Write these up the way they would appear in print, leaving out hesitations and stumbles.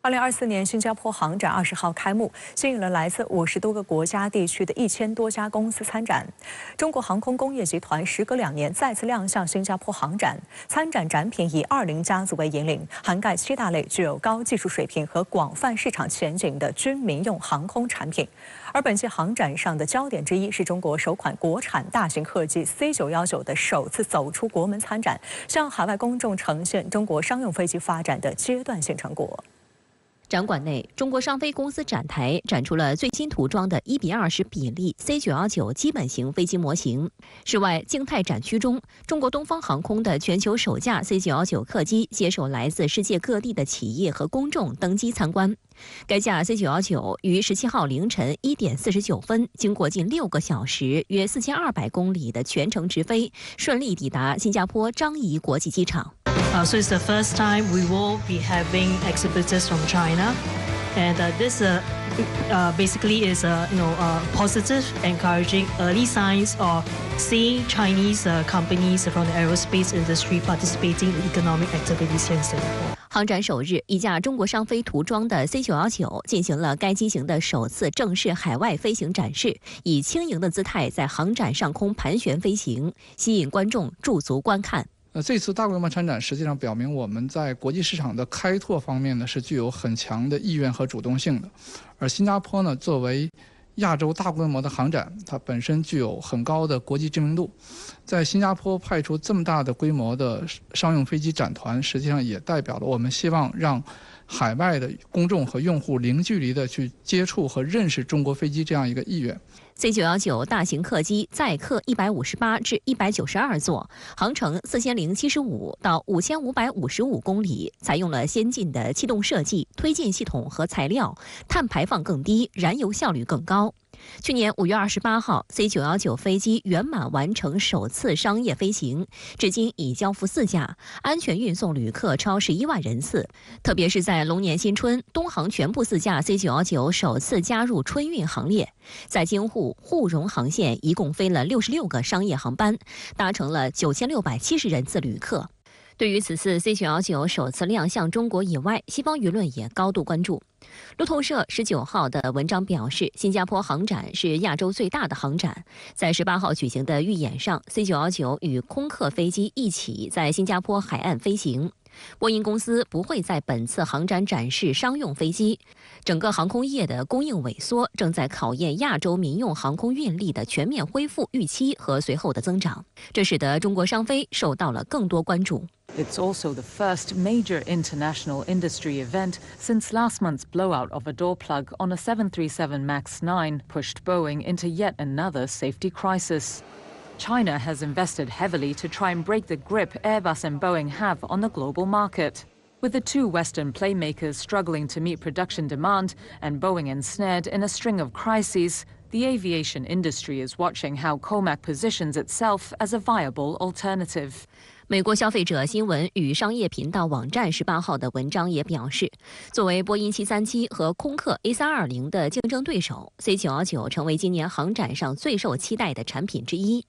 2024年新加坡航展20号开幕，吸引了来自50多个国家地区的1000多家公司参展。中国航空工业集团时隔2年再次亮相新加坡航展，参展展品以20家族为引领，涵盖7大类具有高技术水平和广泛市场前景的军民用航空产品。而本届航展上的焦点之一是中国首款国产大型客机 C919的首次走出国门参展，向海外公众呈现中国商用飞机发展的阶段性成果。 展馆内，中国商飞公司展台展出了最新涂装的1:20比例 C919基本型飞机模型。室外静态展区中，中国东方航空的全球首架 C919客机接受来自世界各地的企业和公众登机参观。该架 C919于17号凌晨1点49分，经过近6个小时、约4200公里的全程直飞，顺利抵达新加坡樟宜国际机场。 So it's the first time we will be having exhibitors from China, and this basically is positive, encouraging early signs of seeing Chinese companies from the aerospace industry participating in economic activities here in Singapore. 航展首日，一架中国商飞涂装的 C919进行了该机型的首次正式海外飞行展示，以轻盈的姿态在航展上空盘旋飞行，吸引观众驻足观看。 这次大规模参展实际上表明我们在国际市场的开拓方面呢是具有很强的意愿和主动性的，而新加坡呢作为亚洲大规模的航展，它本身具有很高的国际知名度，在新加坡派出这么大的规模的商用飞机展团，实际上也代表了我们希望让海外的公众和用户零距离的去接触和认识中国飞机这样一个意愿。 C919大型客机载客158至192座，航程4075到5555公里，采用了先进的气动设计、推进系统和材料，碳排放更低，燃油效率更高。 去年5月28号 ，C919飞机圆满完成首次商业飞行，至今已交付4架，安全运送旅客超11万人次。特别是在龙年新春，东航全部4架 C919首次加入春运行列，在京沪、沪蓉航线一共飞了66个商业航班，搭乘了9670人次旅客。 对于此次 C919首次亮相中国以外，西方舆论也高度关注。路透社19号的文章表示，新加坡航展是亚洲最大的航展。在18号举行的预演上 ，C919与空客飞机一起在新加坡海岸飞行。波音公司不会在本次航展展示商用飞机。整个航空业的供应萎缩正在考验亚洲民用航空运力的全面恢复预期和随后的增长，这使得中国商飞受到了更多关注。 It's also the first major international industry event since last month's blowout of a door plug on a 737 MAX 9 pushed Boeing into yet another safety crisis. China has invested heavily to try and break the grip Airbus and Boeing have on the global market. With the two Western playmakers struggling to meet production demand and Boeing ensnared in a string of crises, the aviation industry is watching how COMAC positions itself as a viable alternative. 美国消费者新闻与商业频道网站18号的文章也表示，作为波音737和空客 A320的竞争对手 ，C919成为今年航展上最受期待的产品之一。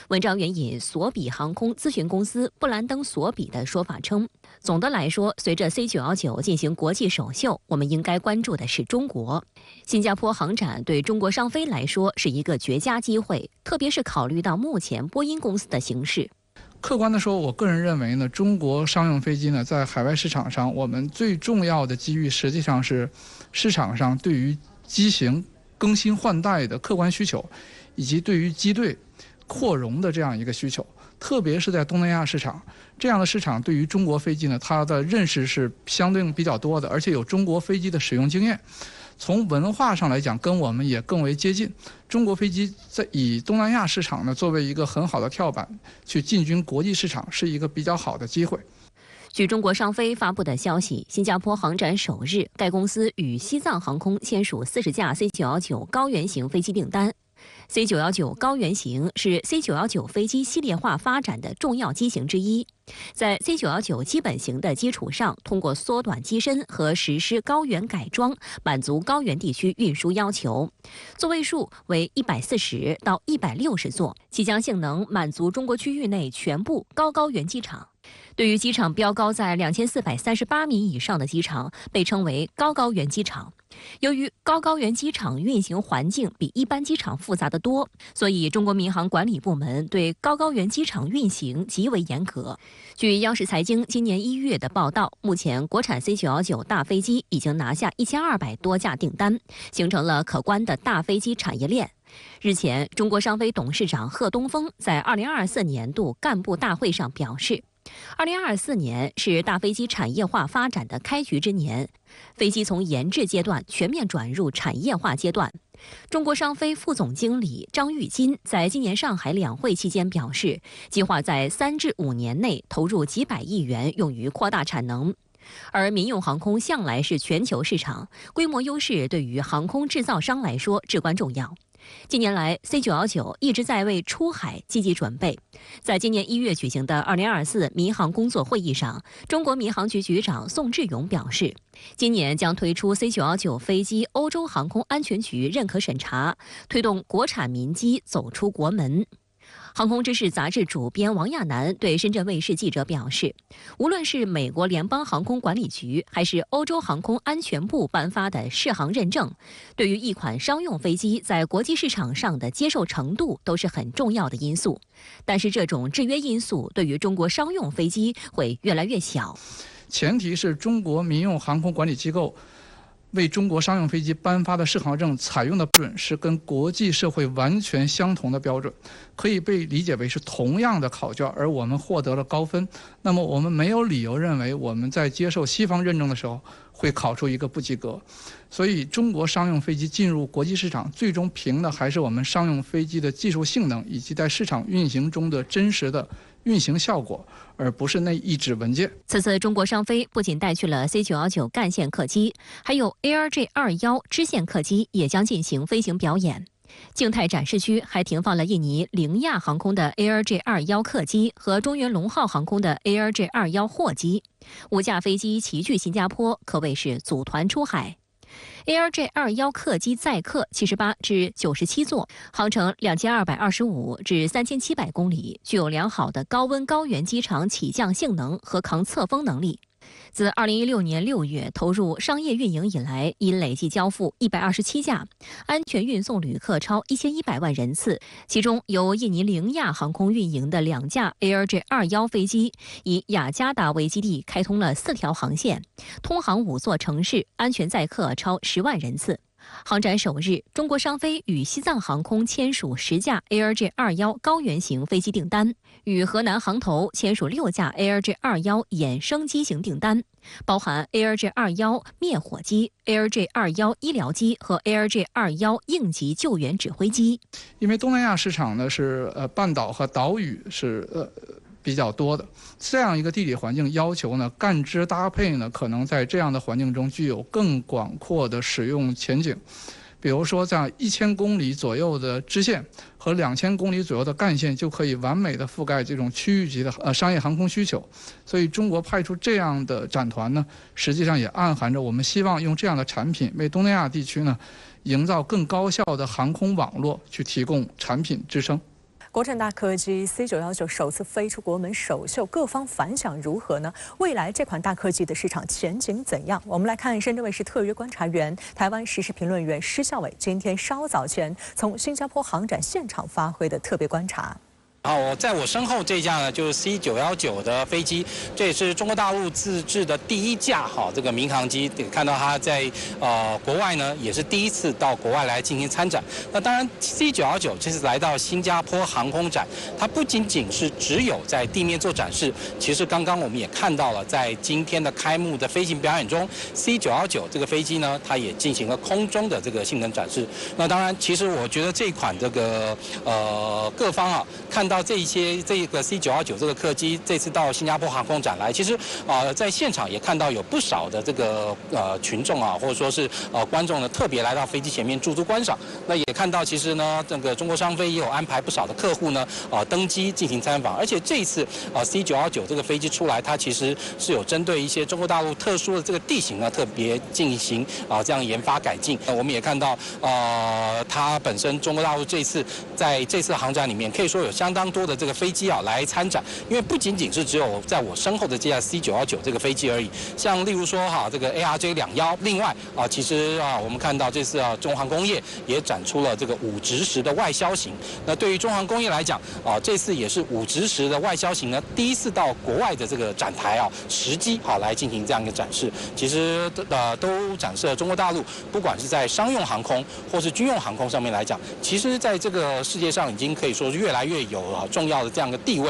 文章援引索比航空咨询公司布兰登·索比的说法称，总的来说，随着 C919进行国际首秀，我们应该关注的是中国。新加坡航展对中国商飞来说是一个绝佳机会，特别是考虑到目前波音公司的形势。 客观的说，我个人认为呢，中国商用飞机呢，在海外市场上，我们最重要的机遇实际上是市场上对于机型更新换代的客观需求，以及对于机队扩容的这样一个需求。特别是在东南亚市场，这样的市场对于中国飞机呢，它的认识是相对比较多的，而且有中国飞机的使用经验。 从文化上来讲，跟我们也更为接近。中国飞机在以东南亚市场呢作为一个很好的跳板，去进军国际市场，是一个比较好的机会。据中国商飞发布的消息，新加坡航展首日，该公司与西藏航空签署40架 C919高原型飞机订单。C919高原型是 C919飞机系列化发展的重要机型之一，在 C919基本型的基础上，通过缩短机身和实施高原改装，满足高原地区运输要求。座位数为140到160座，其将性能满足中国区域内全部高原机场。对于机场标高在2438米以上的机场，被称为高高原机场。由于高高原机场运行环境比一般机场复杂得多，所以中国民航管理部门对高高原机场运行极为严格。据央视财经今年1月的报道，目前国产 C919大飞机已经拿下1200多架订单，形成了可观的大飞机产业链。日前，中国商飞董事长贺东风在2024年度干部大会上表示，2024年是大飞机产业化发展的开局之年，飞机从研制阶段全面转入产业化阶段。中国商飞副总经理张玉金在今年上海两会期间表示，计划在3至5年内投入几百亿元用于扩大产能。而民用航空向来是全球市场，规模优势对于航空制造商来说至关重要。近年来 ，C919 一直在为出海积极准备。在今年1月举行的2024民航工作会议上，中国民航局局长宋志勇表示，今年将推出 C919 飞机欧洲航空安全局认可审查，推动国产民机走出国门。航空知识杂志主编王亚楠对深圳卫视记者表示，无论是美国联邦航空管理局还是欧洲航空安全部颁发的适航认证，对于一款商用飞机在国际市场上的接受程度都是很重要的因素。但是这种制约因素对于中国商用飞机会越来越小。前提是中国民用航空管理机构为中国商用飞机颁发的适航证采用的标准是跟国际社会完全相同的标准，可以被理解为是同样的考卷，而我们获得了高分。那么我们没有理由认为我们在接受西方认证的时候会考出一个不及格。所以中国商用飞机进入国际市场，最终凭的还是我们商用飞机的技术性能以及在市场运行中的真实的运行效果，而不是那一纸文件。此次中国商飞不仅带去了 C919 干线客机，还有 ARJ21 支线客机也将进行飞行表演。静态展示区还停放了印尼凌亚航空的 ARJ21 客机和中原龙浩航空的 ARJ21 货机，5架飞机齐聚新加坡，可谓是组团出海。ARJ21 客机载客78至97座，航程2225至3700公里，具有良好的高温高原机场起降性能和抗侧风能力。自2016年6月投入商业运营以来，已累计交付127架，安全运送旅客超1100万人次。其中由印尼凌亚航空运营的2架 ARJ21 飞机，以雅加达为基地开通了4条航线，通航5座城市，安全载客超10万人次。航展首日，中国商飞与西藏航空签署10架 ARJ21 高原型飞机订单，与河南航投签署6架 ARJ21 衍生机型订单，包含 ARJ21 灭火机、ARJ21 医疗机和 ARJ21 应急救援指挥机。因为东南亚市场呢是半岛和岛屿是比较多的，这样一个地理环境要求呢，干支搭配呢，可能在这样的环境中具有更广阔的使用前景。比如说，在1000公里左右的支线和2000公里左右的干线，就可以完美的覆盖这种区域级的商业航空需求。所以，中国派出这样的展团呢，实际上也暗含着我们希望用这样的产品为东南亚地区呢，营造更高效的航空网络，去提供产品支撑。国产大客机 C919 首次飞出国门首秀，各方反响如何呢？未来这款大客机的市场前景怎样？我们来看深圳卫视特约观察员、台湾时事评论员施孝伟今天稍早前从新加坡航展现场发挥的特别观察。好，在我身后这架呢，就是 C919 的飞机，这也是中国大陆自制的第一架这个民航机。看到它在国外呢，也是第一次到国外来进行参展。那当然 ，C919 这次来到新加坡航空展，它不仅仅是只有在地面做展示，其实刚刚我们也看到了，在今天的开幕的飞行表演中 ，C919 这个飞机呢，它也进行了空中的这个性能展示。那当然，其实我觉得这款这个各方看到这个 C919 这个客机这次到新加坡航空展来，其实在现场也看到有不少的这个群众或者说是观众呢，特别来到飞机前面驻足观赏。那也看到其实呢，这个中国商飞也有安排不少的客户呢登机进行参访。而且这一次C919 这个飞机出来，它其实是有针对一些中国大陆特殊的这个地形呢，特别进行这样研发改进。我们也看到它本身中国大陆这次在这次航展里面，可以说有相当当多的这个飞机啊来参展，因为不仅仅是只有在我身后的这架 C919这个飞机而已，像例如说这个 ARJ21，另外其实我们看到这次中航工业也展出了这个5直10的外销型。那对于中航工业来讲这次也是5直10的外销型呢，第一次到国外的这个展台实机来进行这样一个展示。其实都展示了中国大陆不管是在商用航空或是军用航空上面来讲，其实在这个世界上已经可以说是越来越有重要的这样一个地位。